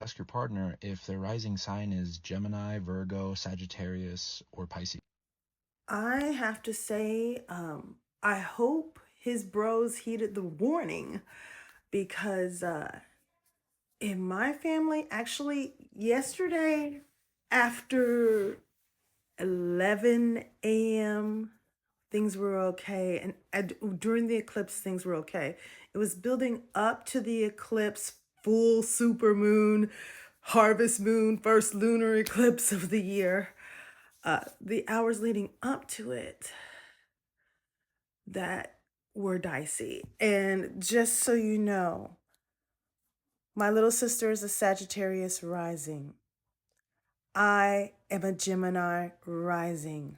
ask your partner if their rising sign is Gemini, Virgo, Sagittarius, or Pisces. I have to say, I hope his bros heeded the warning because in my family, actually, yesterday after 11 a.m., things were okay. And during the eclipse, things were okay. It was building up to the eclipse, full super moon, harvest moon, first lunar eclipse of the year. The hours leading up to it that were dicey. And just so you know, my little sister is a Sagittarius rising. I am a Gemini rising.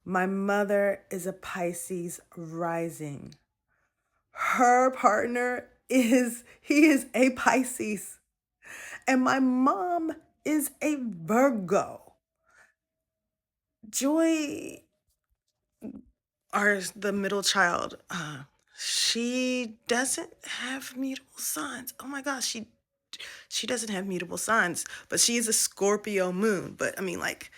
My mother is a Pisces rising. Her partner is a Pisces. And my mom is a Virgo. Joy, the middle child, she doesn't have mutable signs. Oh my gosh, she doesn't have mutable signs, but she is a Scorpio moon. But I mean, like,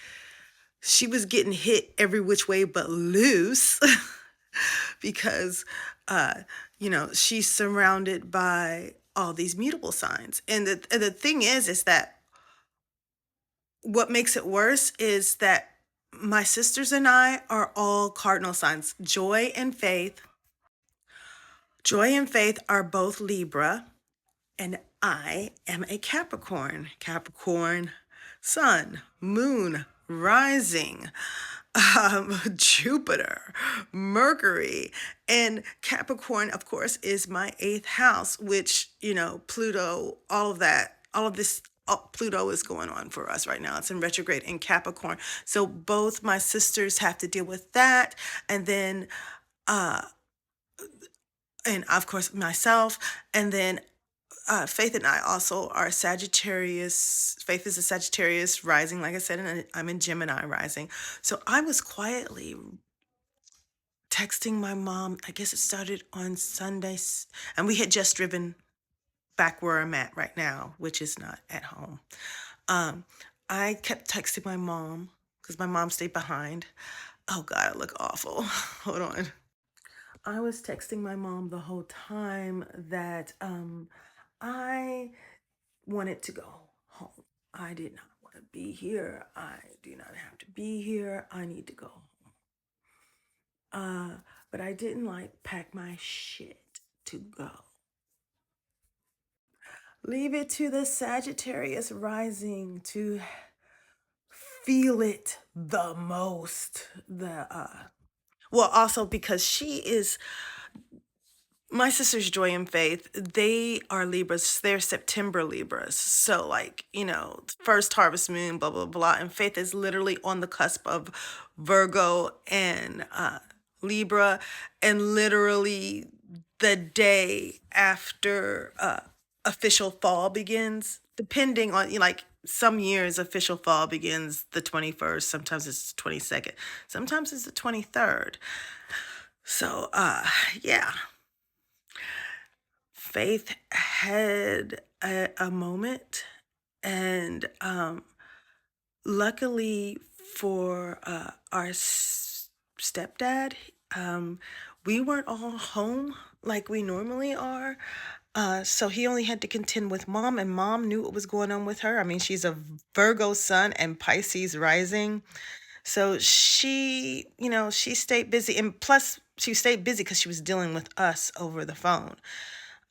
she was getting hit every which way but loose because, uh, she's surrounded by all these mutable signs. And the thing is that what makes it worse is that my sisters and I are all cardinal signs. Joy and Faith are both Libra, and I am a Capricorn. Capricorn, sun, moon, rising, Jupiter, Mercury, and Capricorn, of course, is my eighth house, which, Pluto, all of that, all of this. Pluto is going on for us right now. It's in retrograde in Capricorn. So both my sisters have to deal with that. And then, uh, and of course, myself. And then Faith and I also are Sagittarius. Faith is a Sagittarius rising, like I said, and I'm in Gemini rising. So I was quietly texting my mom. I guess it started on Sundays, and we had just driven back where I'm at right now, which is not at home. Um, I kept texting my mom because my mom stayed behind. Oh God, I look awful. Hold on. I was texting my mom the whole time that I wanted to go home. I did not want to be here. I do not have to be here. I need to go home. But I didn't like pack my shit to go. Leave it to the Sagittarius rising to feel it the most. Also because she is my sister's Joy and Faith, they are Libras. They're September Libras. So, like, first harvest moon, blah, blah, blah. And Faith is literally on the cusp of Virgo and Libra. And literally the day after official fall begins, depending on, like, some years official fall begins the 21st. Sometimes it's the 22nd. Sometimes it's the 23rd. So, yeah. Faith had a moment, and luckily for our stepdad, we weren't all home like we normally are. So he only had to contend with mom, and mom knew what was going on with her. I mean, she's a Virgo sun and Pisces rising. So she stayed busy. And plus, she stayed busy because she was dealing with us over the phone.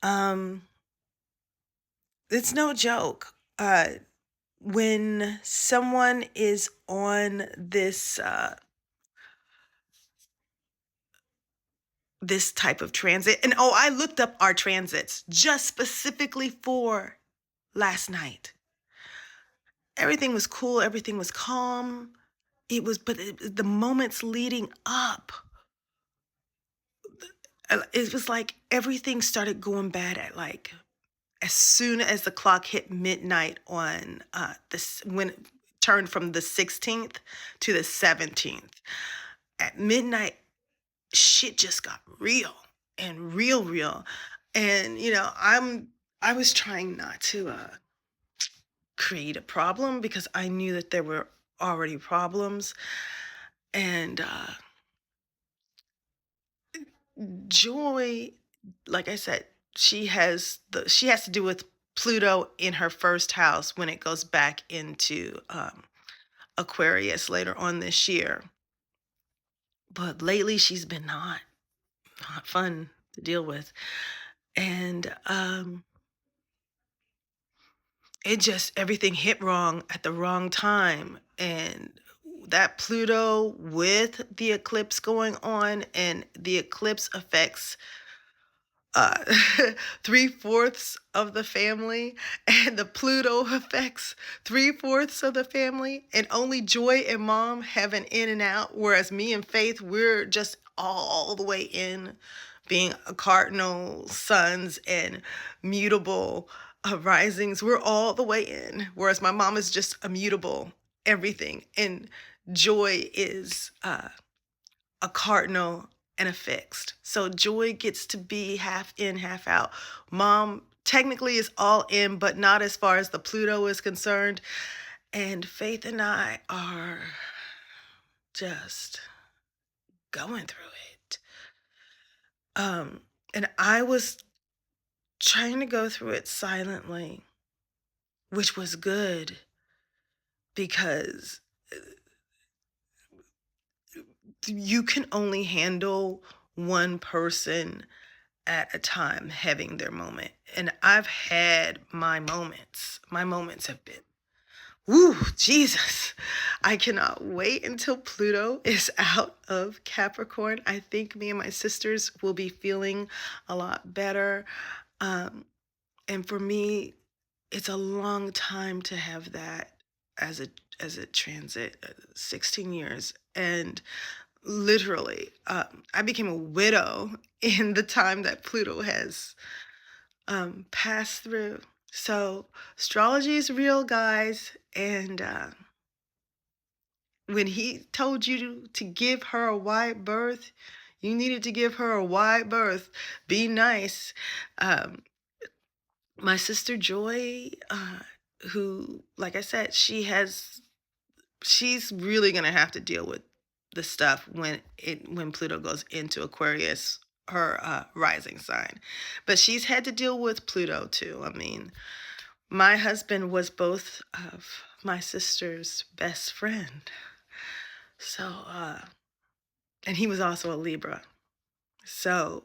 Um, it's no joke. When someone is on this type of transit, and I looked up our transits just specifically for last night. Everything was cool, everything was calm. The moments leading up, it was like everything started going bad at, like, as soon as the clock hit midnight on this, when it turned from the 16th to the 17th. At midnight, shit just got real and real. And I was trying not to create a problem because I knew that there were already problems. And Joy, like I said, she has to do with Pluto in her first house when it goes back into Aquarius later on this year. But lately she's been not fun to deal with. And it just everything hit wrong at the wrong time. And that Pluto with the eclipse going on, and the eclipse affects uh 3/4 of the family, and the Pluto affects 3/4 of the family, and only Joy and Mom have an in and out, whereas me and Faith, we're just all the way in, being a cardinal suns and mutable risings. We're all the way in, whereas my mom is just a mutable everything, and Joy is a cardinal and a fixed. So Joy gets to be half in, half out. Mom technically is all in, but not as far as the Pluto is concerned. And Faith and I are just going through it. And I was trying to go through it silently, which was good because you can only handle one person at a time having their moment. And I've had my moments. My moments have been, woo, Jesus. I cannot wait until Pluto is out of Capricorn. I think me and my sisters will be feeling a lot better. And for me, it's a long time to have that as a transit, 16 years. And literally, I became a widow in the time that Pluto has passed through. So astrology is real, guys. And when he told you to give her a wide berth, you needed to give her a wide berth. Be nice. My sister Joy, who, like I said, she's really gonna have to deal with the stuff when Pluto goes into Aquarius, her rising sign. But she's had to deal with Pluto too. I mean, my husband was both of my sister's best friend. So and he was also a Libra. So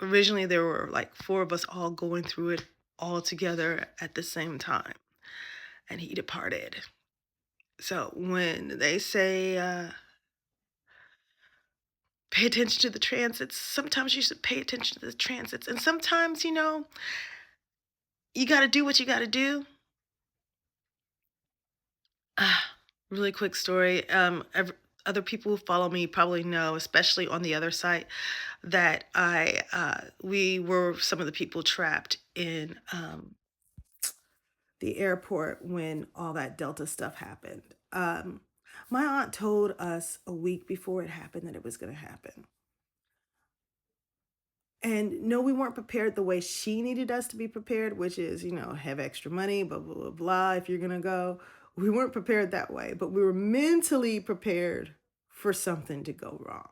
originally there were like four of us all going through it all together at the same time. And he departed. So when they say pay attention to the transits, sometimes you should pay attention to the transits. And sometimes, you got to do what you got to do. Really quick story. Other people who follow me probably know, especially on the other site, that we were some of the people trapped in the airport when all that Delta stuff happened. My aunt told us a week before it happened that it was going to happen. And no, we weren't prepared the way she needed us to be prepared, which is, have extra money, blah, blah, blah, blah, if you're going to go. We weren't prepared that way, but we were mentally prepared for something to go wrong.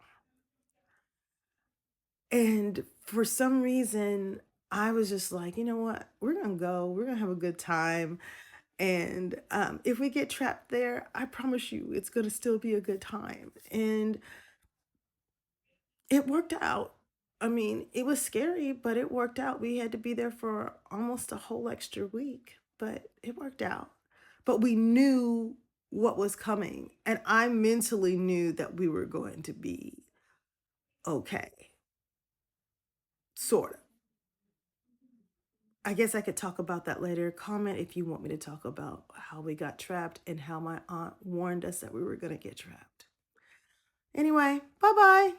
And for some reason, I was just like, you know what? We're going to go. We're going to have a good time. And if we get trapped there, I promise you it's going to still be a good time. And it worked out. I mean, it was scary, but it worked out. We had to be there for almost a whole extra week, but it worked out. But we knew what was coming. And I mentally knew that we were going to be okay. Sort of. I guess I could talk about that later. Comment if you want me to talk about how we got trapped and how my aunt warned us that we were going to get trapped. Anyway, bye bye.